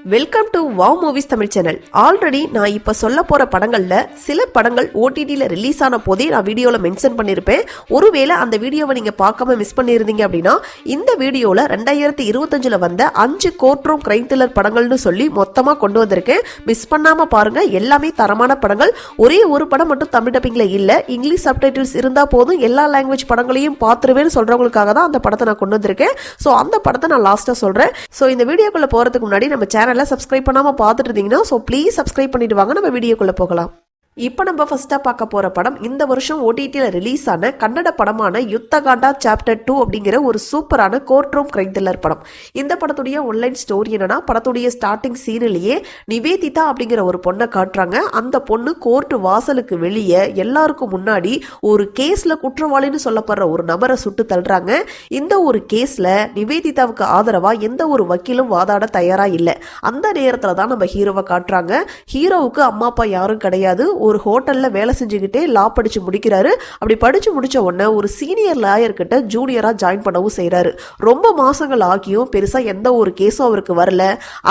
Welcome to wow movies Tamil channel. Already நான் இப்போ சொல்ல போகிற படங்களில் சில படங்கள் ஓடிடியில் ரிலீஸ் ஆன போதே நான் வீடியோவில் மென்ஷன் பண்ணியிருப்பேன். ஒருவேளை அந்த வீடியோவை நீங்கள் பார்க்காம மிஸ் பண்ணியிருந்தீங்க அப்படின்னா இந்த வீடியோவில் 2025 வந்த 5 கோர்ட் ரூம் கிரைம் த்ரில்லர் படங்கள்னு சொல்லி மொத்தமாக கொண்டு வந்திருக்கேன். மிஸ் பண்ணாமல் பாருங்கள். எல்லாமே தரமான படங்கள். ஒரே ஒரு படம் மட்டும் தமிழ் டப்பிங்கில் இல்லை, இங்கிலீஷ் சப்டைட்டில்ஸ் இருந்தால் போதும், எல்லா லாங்குவேஜ் படங்களையும் பார்த்துருவேன்னு சொல்கிறவங்களுக்காக தான் அந்த படத்தை நான் கொண்டு வந்திருக்கேன். ஸோ அந்த படத்தை நான் லாஸ்ட்டாக சொல்கிறேன். ஸோ இந்த வீடியோக்குள்ளே போகிறதுக்கு முன்னாடி நம்ம சேனலை சப்ஸ்கிரைப் பண்ணாம பார்த்துட்டு இருந்தீங்கன்னா சோ ப்ளீஸ் சப்ஸ்கிரைப் பண்ணிட்டு வாங்க, நம்ம வீடியோக்குள்ள போகலாம். இப்போ நம்ம ஃபர்ஸ்டா பார்க்க போற படம் இந்த வருஷம் ஓடிடியில் ரிலீஸ் ஆன கன்னட படமான யுத்தகாண்டா சாப்டர் 2 அப்படிங்கிற ஒரு சூப்பரான கோர்ட் ரூம் கிரைம் த்ரில்லர் படம். இந்த படத்துடைய ஒன்லைன் ஸ்டோரி என்னன்னா, படத்துடைய ஸ்டார்டிங் சீனிலேயே நிவேதிதா அப்படிங்கிற ஒரு பொண்ணை காட்டுறாங்க. அந்த பொண்ணு கோர்ட் வாசலுக்கு வெளியே எல்லாருக்கும் முன்னாடி ஒரு கேஸ்ல குற்றவாளின்னு சொல்லப்படுற ஒரு நபரை சுட்டு தள்ளுறாங்க. இந்த ஒரு கேஸ்ல நிவேதிதாவுக்கு ஆதரவா எந்த ஒரு வக்கீலும் வாதாட தயாரா இல்லை. அந்த நேரத்துல தான் நம்ம ஹீரோவை காட்டுறாங்க. ஹீரோவுக்கு அம்மா அப்பா யாரும் கிடையாது. ஒரு ஹோட்டல்ல வேலை செஞ்சுக்கிட்டே லா படிச்சு முடிக்கிறாரு. அப்படி படிச்சு முடிச்ச உடனே ஒரு சீனியர் லாயர் கிட்ட ஜூனியரா ஜாயின் பண்ணவும் செய்யறாரு. ரொம்ப மாசங்கள் ஆகியும் பெருசா எந்த ஒரு கேஸும் அவருக்கு வரல.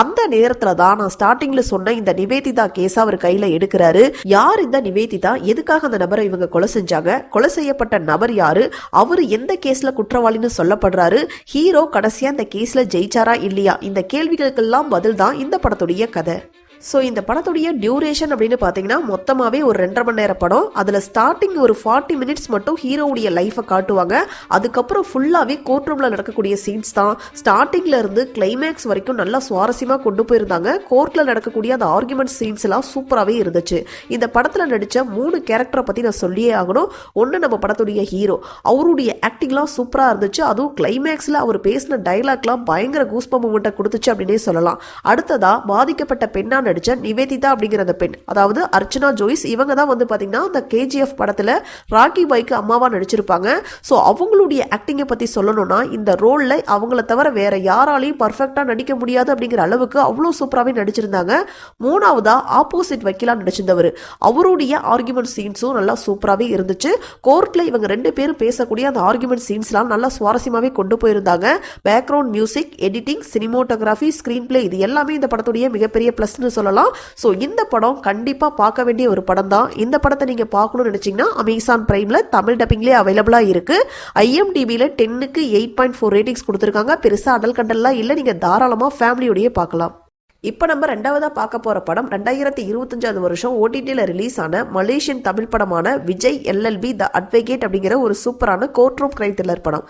அந்த நேரத்துல தான் நான் ஸ்டார்டிங்ல சொன்ன இந்த நிவேதிதா கேஸ் அவர் கையில எடுக்கிறாரு. யார் இந்த நிவேதிதா, எதுக்காக அந்த நபரை இவங்க கொலை செஞ்சாங்க, கொலை செய்யப்பட்ட நபர் யாரு, அவரு எந்த கேஸ்ல குற்றவாளின்னு சொல்லப்படுறாரு, ஹீரோ கடைசியா இந்த கேஸ்ல ஜெயிச்சாரா இல்லையா, இந்த கேள்விகளுக்கெல்லாம் பதில் தான் இந்த படத்துடைய கதை. ஸோ இந்த படத்துடைய டியூரேஷன் அப்படின்னு பார்த்தீங்கன்னா மொத்தமாகவே ஒரு 2.5 மணி நேரம் படம். அதில் ஸ்டார்டிங் ஒரு 40 மினிட்ஸ் மட்டும் ஹீரோவுடைய லைஃப்பை காட்டுவாங்க. அதுக்கப்புறம் ஃபுல்லாகவே கோர்ட் ரூமில் நடக்கக்கூடிய சீன்ஸ் தான். ஸ்டார்டிங்கில் இருந்து கிளைமேக்ஸ் வரைக்கும் நல்லா சுவாரஸ்யமாக கொண்டு போயிருந்தாங்க. கோர்ட்டில் நடக்கக்கூடிய அந்த ஆர்குமெண்ட் சீன்ஸ் எல்லாம் சூப்பராகவே இருந்துச்சு. இந்த படத்தில் நடித்த 3 கேரக்டரை பற்றி நான் சொல்லியே ஆகணும். ஒன்று நம்ம படத்துடைய ஹீரோ, அவருடைய ஆக்டிங்லாம் சூப்பராக இருந்துச்சு. அதுவும் கிளைமேக்ஸில் அவர் பேசின டைலாக்லாம் பயங்கர கூஸ்பம் மூமெண்ட்டை கொடுத்துச்சு அப்படின்னே சொல்லலாம். அடுத்ததா பாதிக்கப்பட்ட பெண்ணா நடிச்ச நிவேதிதா அப்படிங்கிற அந்த பெண், அதாவது அர்ச்சனா ஜோய்ஸ், இவங்க தான் வந்து பாத்தீங்கன்னா அந்த KGF படத்துல ராக்கி பாய்க்கு அம்மாவா நடிச்சிருப்பாங்க. ஸோ அவங்களுடைய ஆக்டிங்கை பத்தி சொல்லணும்னா இந்த ரோல்ல அவங்கள தவிர வேற யாராலையும் பர்ஃபெக்டா நடிக்க முடியாது அப்படிங்கிற அளவுக்கு அவ்வளோ சூப்பராகவே நடிச்சிருந்தாங்க. மூணாவதா ஆப்போசிட் வக்கீலா நடிச்சிருந்தவர், அவருடைய ஆர்குமெண்ட் சீன்ஸும் நல்லா சூப்பராகவே இருந்துச்சு. கோர்ட்ல இவங்க 2 பேரும் பேசக்கூடிய அந்த ஆர்குமெண்ட் சீன்ஸ்லாம் நல்லா சுவாரஸ்யமாகவே கொண்டு போயிருந்தாங்க. Background music, editing, cinematography, screen play, இது எல்லாமே இந்த படத்துடைய மிகப்பெரிய பிளஸ்னு சொல்லலாம். ஸோ இந்த படம் கண்டிப்பா பார்க்க வேண்டிய ஒரு படம் தான். இந்த படத்தை நீங்க பார்க்கணும்னு நினைச்சீங்கன்னா அமேசான் பிரைம்ல தமிழ் டப்பிங்லேயே அவைலபிளா இருக்கு. IMDbல 10க்கு 8.4 ரேட்டிங்ஸ் கொடுத்துருக்காங்க. பெருசா அடல் கண்டல்லாம் இல்லை, நீங்க தாராளமா ஃபேமிலியோடய பார்க்கலாம். இப்போ நம்ம ரெண்டாவதா பார்க்க போற படம் 2025 வருஷம் ஓடிடியில் ரிலீஸ் ஆன மலேசியன் தமிழ் படமான விஜய் LLB த அட்வொகேட் அப்படிங்கிற ஒரு சூப்பரான கோர்ட் ரூம் கிரைம் த்ரில்லர் படம்.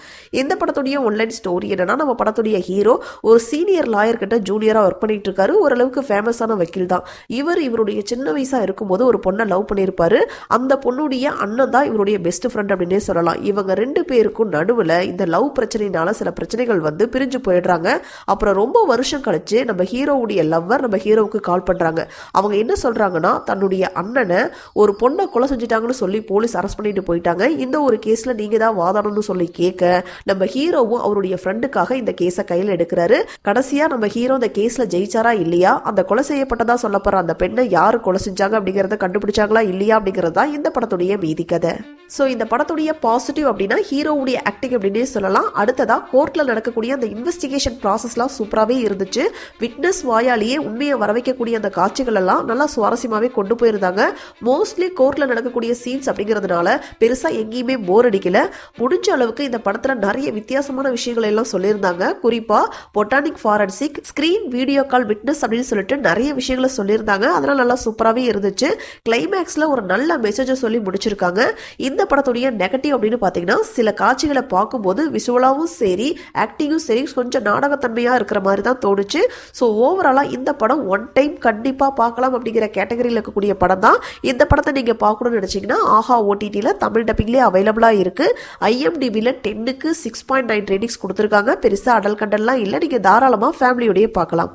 இந்த படத்துடைய ஒன்லைன் ஸ்டோரி என்னன்னா, நம்ம படத்துடைய ஹீரோ ஒரு சீனியர் லாயர் கிட்ட ஜூனியரா ஒர்க் பண்ணிட்டு இருக்காரு. ஓரளவுக்கு ஃபேமஸான வக்கீல் தான். இவருடைய சின்ன வயசா இருக்கும்போது ஒரு பொண்ணை லவ் பண்ணியிருப்பாரு. அந்த பொண்ணுடைய அண்ணன் தான் இவருடைய பெஸ்ட் ஃப்ரெண்ட் அப்படின்னே சொல்லலாம். இவங்க 2 பேருக்கும் நடுவில் இந்த லவ் பிரச்சனையினால சில பிரச்சனைகள் வந்து பிரிஞ்சு போயிடுறாங்க. அப்புறம் ரொம்ப வருஷம் கழிச்சு நம்ம ஹீரோவுடைய லவ்வர் நம்ம ஹீரோவுக்கு கால் பண்றாங்க. அவங்க என்ன சொல்றாங்கன்னா, தன்னுடைய அண்ணனை ஒரு பொண்ணை கொலை செஞ்சுட்டாங்கன்னு சொல்லி போலீஸ் அரெஸ்ட் பண்ணிட்டு போயிட்டாங்க. இந்த ஒரு கேஸ்ல நீங்க தான் வாதாடணும்னு சொல்லி கேட்க நம்ம ஹீரோவும் அவருடைய ஃப்ரெண்டுக்காக இந்த கேஸை கையில் எடுக்கிறாரு. கடைசியா நம்ம ஹீரோ இந்த கேஸ்ல ஜெயிச்சாரா இல்லையா, அந்த கொலை செய்யப்பட்டதா சொல்லப்படுற அந்த பெண்ணை யாரு கொலை செஞ்சாங்க அப்படிங்கறத கண்டுபிடிச்சாங்களா இல்லையா அப்படிங்கறதா இந்த படத்துடைய மீதி கதை. ஸோ இந்த படத்துடைய பாசிட்டிவ் அப்படின்னா ஹீரோவுடைய ஆக்டிங் அப்படின்னே சொல்லலாம். அடுத்ததா கோர்ட்ல நடக்கக்கூடிய அந்த இன்வெஸ்டிகேஷன் ப்ராசஸ்லாம் சூப்பராகவே இருந்துச்சு. விட்னஸ் வாயாலேயே உண்மையை வர வைக்கக்கூடிய அந்த காட்சிகள் எல்லாம் நல்லா சுவாரஸ்யமாகவே கொண்டு போயிருந்தாங்க. மோஸ்ட்லி கோர்ட்ல நடக்கக்கூடிய சீன்ஸ் அப்படிங்கிறதுனால பெருசா எங்கேயுமே போர் அடிக்கல. முடிஞ்ச அளவுக்கு இந்த படத்துல நிறைய வித்தியாசமான விஷயங்கள் எல்லாம் சொல்லியிருந்தாங்க. குறிப்பா botanic forensic, screen video call witness அப்படின்னு சொல்லிட்டு நிறைய விஷயங்களை சொல்லியிருந்தாங்க. அதெல்லாம் நல்லா சூப்பராகவே இருந்துச்சு. கிளைமேக்ஸ்ல ஒரு நல்ல மெசேஜை சொல்லி முடிச்சிருக்காங்க. இந்த படத்துடைய நெகட்டிவ் அப்படின்னு பார்த்தீங்கன்னா, சில காட்சிகளை பார்க்கும்போது விஷுவலாவும் சரி ஆக்டிங்கும் சரி கொஞ்சம் நாடகத்தன்மையா இருக்கிற மாதிரி தான் தோணுச்சு. ஸோ ஓவராலா இந்த படம் ஒன் டைம் கண்டிப்பா பார்க்கலாம் அப்படிங்கிற கேட்டகரியில் இருக்கக்கூடிய படம் தான். இந்த படத்தை நீங்க பார்க்கணும்னு நினைச்சீங்கன்னா ஆஹா ஓடிடியில் தமிழ் டப்பிங்லேயே அவைலபிளா இருக்கு. IMDbல 10க்கு 6.9 ரேட்டிங்ஸ் கொடுத்துருக்காங்க. பெருசா அடல் கண்டல்லாம் இல்லை, நீங்க தாராளமா ஃபேமிலியோடய பார்க்கலாம்.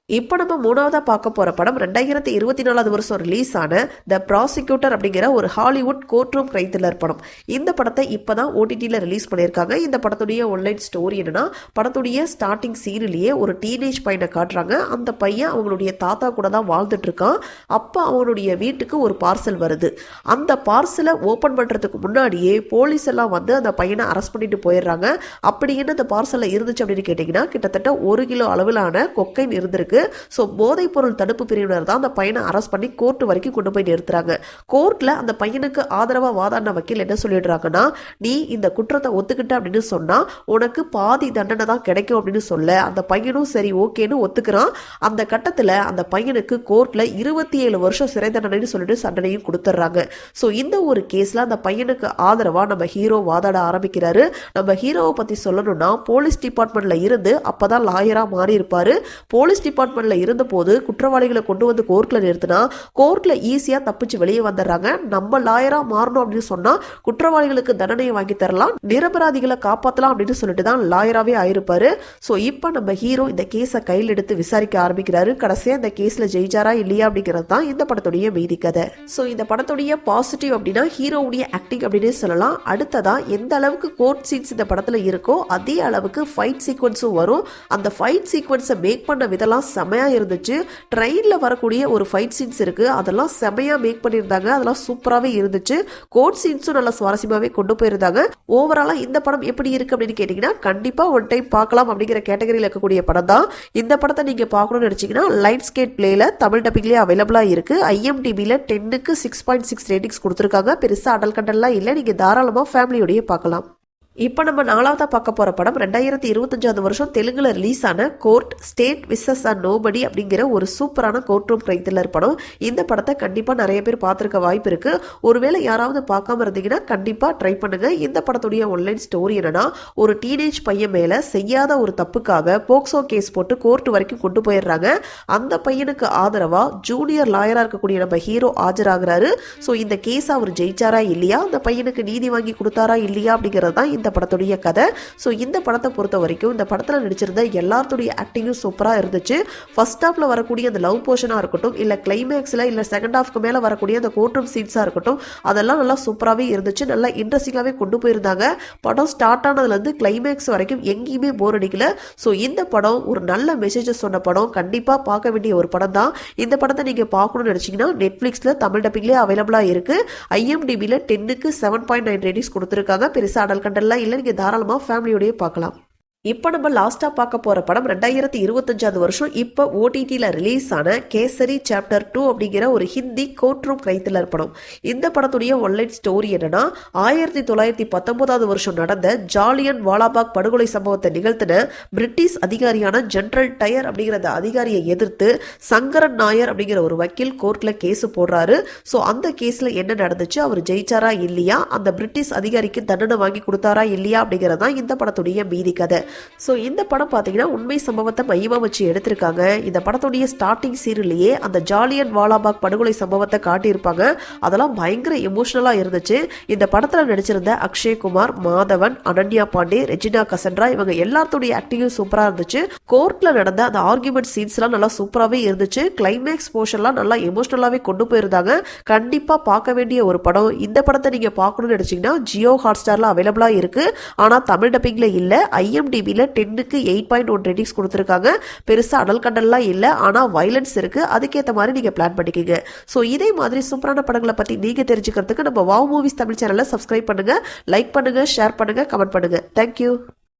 இப்போ நம்ம மூணாவதா பார்க்க போற படம் 2024 வருஷம் ரிலீஸ் ஆன த ப்ராசிக்யூட்டர் அப்படிங்கிற ஒரு Hollywood court room crime thriller படம். இந்த படத்தை இப்பதான் OTTல ரிலீஸ் பண்ணியிருக்காங்க. இந்த படத்துடைய ஒன்லைன் ஸ்டோரி என்னன்னா, படத்துடைய ஸ்டார்டிங் சீனிலேயே ஒரு டீனேஜ் பையனை காட்டுறாங்க. அந்த பையன் அவங்களுடைய தாத்தா கூட தான் வாழ்ந்துட்டு இருக்கான். அப்போ அவனுடைய வீட்டுக்கு ஒரு பார்சல் வருது. அந்த பார்சலை ஓபன் பண்றதுக்கு முன்னாடியே போலீஸ் எல்லாம் வந்து அந்த பையனை அரெஸ்ட் பண்ணிட்டு போயிடுறாங்க. அப்படி என்ன அந்த பார்சல்ல இருந்துச்சு அப்படின்னு கேட்டீங்கன்னா, கிட்டத்தட்ட 1 கிலோ அளவிலான கொக்கைன் இருந்திருக்கு. இருக்கு. ஸோ போதைப் பொருள் தடுப்பு பிரிவினர் தான் அந்த பையனை அரெஸ்ட் பண்ணி கோர்ட் வரைக்கும் கொண்டு போய் நிறுத்துறாங்க. கோர்ட்ல அந்த பையனுக்கு ஆதரவா வாதாடின வக்கீல் என்ன சொல்லிடுறாங்கன்னா, நீ இந்த குற்றத்தை ஒத்துக்கிட்ட அப்படின்னு சொன்னா உனக்கு பாதி தண்டனை தான் கிடைக்கும் அப்படின்னு சொல்ல அந்த பையனும் சரி ஓகேன்னு ஒத்துக்கிறான். அந்த கட்டத்துல அந்த பையனுக்கு கோர்ட்ல 27 வருஷம் சிறை தண்டனைன்னு சொல்லிட்டு தண்டனையும் கொடுத்துட்றாங்க. ஸோ இந்த ஒரு கேஸ்ல அந்த பையனுக்கு ஆதரவா நம்ம ஹீரோ வாதாட ஆரம்பிக்கிறாரு. நம்ம ஹீரோவை பத்தி சொல்லணும்னா போலீஸ் டிபார்ட்மெண்ட்ல இருந்து அப்பதான் லாயரா மாறி இருப்பாரு. போலீஸ் டிபார்ட்மெண்ட்ல இருந்த போது குற்றவாளிகளை கொண்டு வந்து கோர்ட்ல நிறுத்தினா கோர்ட்ல ஈஸியா தப்பிச்சு வெளியே வந்துடுறாங்க. நம்ம லாயரா மாறணும் அப்படின்னு சொன்னா குற்றவாளிகளுக்கு தண்டனையை வாங்கி தரலாம், நிரபராதிகளை காப்பாற்றலாம் அப்படின்னு சொல்லிட்டு தான் லாயராகவே ஆயிருப்பாரு. ஸோ இப்போ நம்ம ஹீரோ இந்த கேஸை கையில் எடுத்து விசாரிக்க ஆரம்பிக்கிறாரு. கடைசியாக இந்த கேஸில் ஜெயிச்சாரா இல்லையா அப்படிங்கிறது தான் இந்த படத்துடைய மீதி கதை. ஸோ இந்த படத்துடைய பாசிட்டிவ் அப்படின்னா ஹீரோவுடைய ஆக்டிங் அப்படின்னு சொல்லலாம். அடுத்ததா எந்த அளவுக்கு கோர்ட் சீன்ஸ் இந்த படத்தில் இருக்கோ அதே அளவுக்கு ஃபைட் சீக்வன்ஸும் வரும். அந்த ஃபைட் சீக்வன்ஸை மேக் பண்ண விதெல்லாம் செமையாக இருந்துச்சு. ட்ரெயினில் வரக்கூடிய ஒரு ஃபைட் சீன்ஸ் இருக்கு, அதெல்லாம் செமையாக மேக் பண்ணியிருந்தாங்க. அதெல்லாம் சூப்பராகவே இருந்துச்சு. கோர்ட் சீன்ஸும் நல்லா சுவாரஸ்யமாகவே கொண்டு போயிருந்தாங்க. ஓவராலாக இந்த படம் எப்படி இருக்கு அப்படின்னு கேட்டீங்கன்னா கண்டிப்பா ஒன் டைம் பார்க்கலாம் அப்படிங்கிற கேட்டகரியில் இருக்கக்கூடிய படம் தான். இந்த படத்தை நீங்க பார்க்கணும்னு நினைச்சீங்கன்னா லைட்ஸ் கேட் பிளேல தமிழ் டப்பிங்லேயே அவைலபிளா இருக்கு. IMDbல 10க்கு 6.6 ரேட்டிங்ஸ் கொடுத்துருக்காங்க. பெருசா அடல் கண்டல்லாம் இல்லை, நீங்க தாராளமா ஃபேமிலியோடய பார்க்கலாம். இப்போ நம்ம நாலாவதா பார்க்க போற படம் 2025 வருஷம் தெலுங்குல ரிலீஸ் ஆன court state versus and nobody அப்படிங்கிற ஒரு சூப்பரான கோர்ட் ரூம் கிரைம் த்ரில்லர் படம். இந்த படத்தை கண்டிப்பா நிறைய பேர் பார்த்துருக்க வாய்ப்பு இருக்கு. ஒருவேளை யாராவது பார்க்காம இருந்தீங்கன்னா கண்டிப்பா ட்ரை பண்ணுங்க. இந்த படத்துடைய ஒன்லைன் ஸ்டோரி என்னன்னா, ஒரு டீனேஜ் பையன் மேல செய்யாத ஒரு தப்புக்காக போக்சோ கேஸ் போட்டு கோர்ட் வரைக்கும் கொண்டு போயிடுறாங்க. அந்த பையனுக்கு ஆதரவா ஜூனியர் லாயரா இருக்கக்கூடிய நம்ம ஹீரோ ஆஜராகிறாரு. ஸோ இந்த கேஸ் அவர் ஜெயிச்சாரா இல்லையா, அந்த பையனுக்கு நீதி வாங்கி கொடுத்தாரா இல்லையா அப்படிங்கிறது தான் இந்த படத்துடைய கதை. ஸோ இந்த படத்தை பொறுத்த வரைக்கும் இந்த படத்தில் நடிச்சிருந்த எல்லாத்துடைய ஆக்டிங்கும் சூப்பராக இருந்துச்சு. ஃபர்ஸ்ட் ஹாஃப்ல வரக்கூடிய அந்த லவ் போர்ஷனாக இருக்கட்டும், இல்லை கிளைமேக்ஸில் இல்லை செகண்ட் ஹாஃப்க்கு மேலே வரக்கூடிய அந்த கோர்ட் ரூம் சீன்ஸாக இருக்கட்டும், அதெல்லாம் நல்லா சூப்பராகவே இருந்துச்சு. நல்லா இன்ட்ரெஸ்டிங்காகவே கொண்டு போயிருந்தாங்க. படம் ஸ்டார்ட் ஆனதுலேருந்து கிளைமேக்ஸ் வரைக்கும் எங்கேயுமே போர் அடிக்கல. ஸோ இந்த படம் ஒரு நல்ல மெசேஜஸ் சொன்ன படம், கண்டிப்பாக பார்க்க வேண்டிய ஒரு படம் தான். இந்த படத்தை நீங்கள் பார்க்கணும்னு நினச்சிங்கன்னா நெட்ஃப்ளிக்ஸில் தமிழ் டப்பிங்லேயே அவைலபிளாக இருக்குது. IMDbல 10க்கு 7.9 ரேட்டிங்ஸ் கொடுத்துருக்காங்க. பெருசாக அடல் கண்டெல்லாம் இல்லை, நீங்க தாராளமா ஃபேமிலியோடய பார்க்கலாம். இப்போ நம்ம லாஸ்டா பார்க்க போற படம் 2025 வருஷம் இப்போ OTTல ரிலீஸ் ஆன கேசரி சாப்டர் 2 அப்படிங்கிற ஒரு Hindi court room crime thriller படம். இந்த படத்துடைய ஒன்லைன் ஸ்டோரி என்னன்னா, 1919 வருஷம் நடந்த ஜாலியன் வாலாபாக் படுகொலை சம்பவத்தை நிகழ்த்தின பிரிட்டிஷ் அதிகாரியான ஜெனரல் டயர் அப்படிங்கிற அதிகாரியை எதிர்த்து சங்கரன் நாயர் அப்படிங்கிற ஒரு வக்கீல் கோர்ட்ல கேஸ் போடுறாரு. ஸோ அந்த கேஸ்ல என்ன நடந்துச்சு, அவர் ஜெயிச்சாரா இல்லையா, அந்த பிரிட்டிஷ் அதிகாரிக்கு தண்டனை வாங்கி கொடுத்தாரா இல்லையா அப்படிங்கிறதா இந்த படத்துடைய மீதி கதை. ஸோ இந்த படம் பார்த்தீங்கன்னா உண்மை சம்பவத்தை மையமாக வச்சு எடுத்திருக்காங்க. இந்த படத்துடைய ஸ்டார்டிங் சீரியல்லையே அந்த ஜாலியன் வாலாபாக் படுகொலை சம்பவத்தை காட்டியிருப்பாங்க. அதெல்லாம் பயங்கர எமோஷனலாக இருந்துச்சு. இந்த படத்தில் நடிச்சிருந்த அக்ஷய் குமார், மாதவன், அனன்யா பாண்டே, ரெஜினா கசன்ரா இவங்க எல்லாத்துடைய ஆக்டிங்கும் சூப்பராக இருந்துச்சு. கோர்ட்ல நடந்த அந்த ஆர்குமெண்ட் சீன்ஸ்லாம் நல்லா சூப்பராகவே இருந்துச்சு. கிளைமேக்ஸ் போர்ஷன்லாம் நல்லா எமோஷனலாகவே கொண்டு போயிருந்தாங்க. கண்டிப்பாக பார்க்க வேண்டிய ஒரு படம். இந்த படத்தை நீங்கள் பார்க்கணும்னு நினச்சிங்கன்னா ஜியோ ஹாட்ஸ்டாரில் அவைலபிளாக இருக்கு. ஆனால் தமிழ் டப்பிங்கில் இல்லை. IMDbல 10க்கு 8.1 ரேட்டிங்ஸ் கொடுத்துருக்காங்க. பெருசா அடல் கண்டல்லாம் இல்லை, ஆனால் வயலன்ஸ் இருக்கு. அதுக்கேற்ற மாதிரி நீங்க பிளான் பண்ணிக்கோங்க. ஸோ இதே மாதிரி சூப்பரான படங்களை பத்தி நீங்க தெரிஞ்சுக்கிறதுக்கு நம்ம வாவ் மூவிஸ் தமிழ் சேனலை சப்ஸ்கிரைப் பண்ணுங்க, லைக் பண்ணுங்க, ஷேர் பண்ணுங்க, கமெண்ட் பண்ணுங்க. தேங்க்யூ.